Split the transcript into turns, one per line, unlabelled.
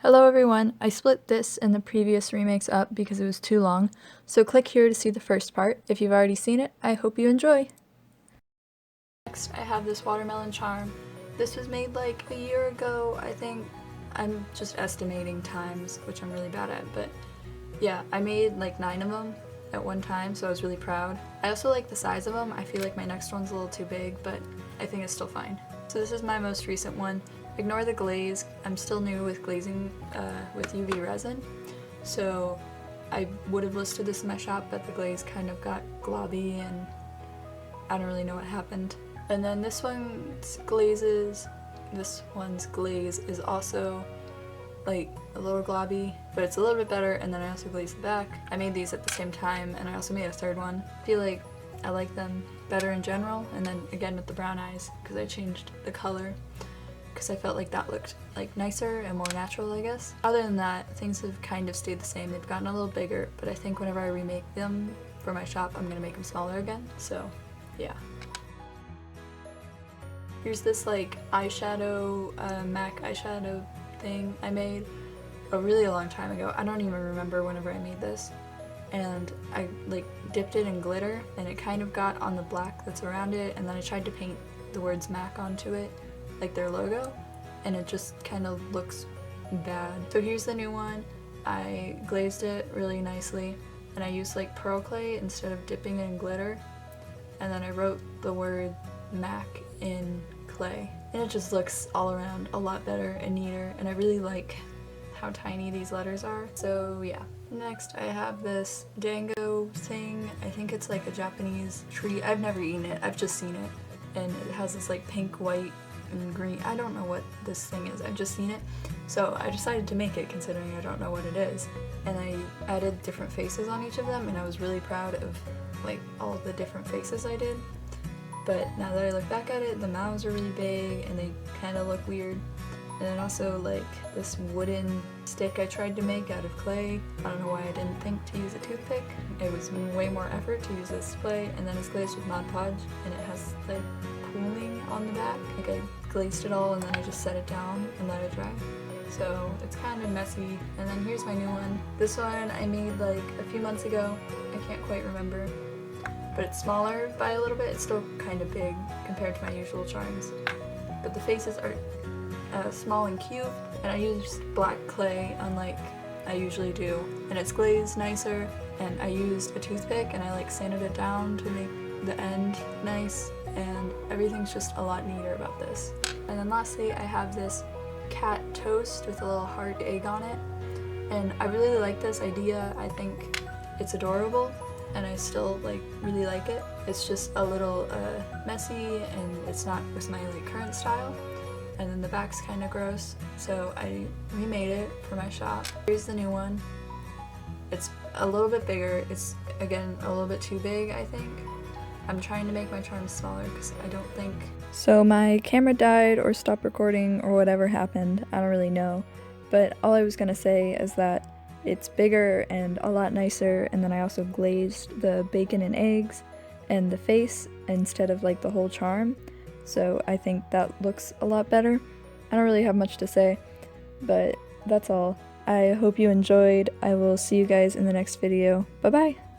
Hello everyone, I split this and the previous remakes up because it was too long, so click here to see the first part. If you've already seen it, I hope you enjoy! Next, I have this watermelon charm. This was made like a year ago, I think. I'm just estimating times, which I'm really bad at, but yeah, I made like 9 of them at one time, so I was really proud. I also like the size of them. I feel like my next one's a little too big, but I think it's still fine. So this is my most recent one. Ignore the glaze. I'm still new with glazing with UV resin, so I would have listed this in my shop, but the glaze kind of got globby and I don't really know what happened. And then this one's glaze is also like a little globby, but it's a little bit better, and then I also glazed the back. I made these at the same time, and I also made a third one. I feel like I like them better in general, and then again with the brown eyes, because I changed the color, because I felt like that looked like nicer and more natural, I guess. Other than that, things have kind of stayed the same. They've gotten a little bigger, but I think whenever I remake them for my shop, I'm gonna make them smaller again, so yeah. Here's this like eyeshadow, MAC eyeshadow thing I made a really long time ago. I don't even remember whenever I made this. And I like dipped it in glitter, and it kind of got on the black that's around it, and then I tried to paint the words MAC onto it, like their logo, and it just kind of looks bad. So here's the new one. I glazed it really nicely, and I used like pearl clay instead of dipping it in glitter, and then I wrote the word MAC in clay, and it just looks all around a lot better and neater, and I really like how tiny these letters are. So yeah. Next I have this Dango thing. I think it's like a Japanese tree. I've never eaten it, I've just seen it, and it has this like pink, white, and green. I don't know what this thing is, I've just seen it. So I decided to make it considering I don't know what it is. And I added different faces on each of them, and I was really proud of like all the different faces I did. But now that I look back at it, the mouths are really big and they kind of look weird. And then also like this wooden stick I tried to make out of clay. I don't know why I didn't think to use a toothpick. It was way more effort to use this clay, and then it's glazed with Mod Podge, and it has like pooling on the back. Like I glazed it all and then I just set it down and let it dry. So it's kind of messy. And then here's my new one. This one I made like a few months ago. I can't quite remember. But it's smaller by a little bit. It's still kind of big compared to my usual charms. But the faces are small and cute, and I used black clay unlike I usually do, and it's glazed nicer, and I used a toothpick and I like sanded it down to make the end nice, and everything's just a lot neater about this. And then lastly I have this cat toast with a little heart egg on it, and I really like this idea. I think it's adorable, and I still like really like it. It's just a little messy, and it's not with my like current style. And then the back's kind of gross, so I remade it for my shop. Here's the new one. It's a little bit bigger. It's again a little bit too big, I think. I'm trying to make my charms smaller because I don't think... So my camera died or stopped recording or whatever happened, I don't really know. But all I was gonna say is that it's bigger and a lot nicer, and then I also glazed the bacon and eggs and the face instead of like the whole charm. So I think that looks a lot better. I don't really have much to say, but that's all. I hope you enjoyed. I will see you guys in the next video. Bye bye!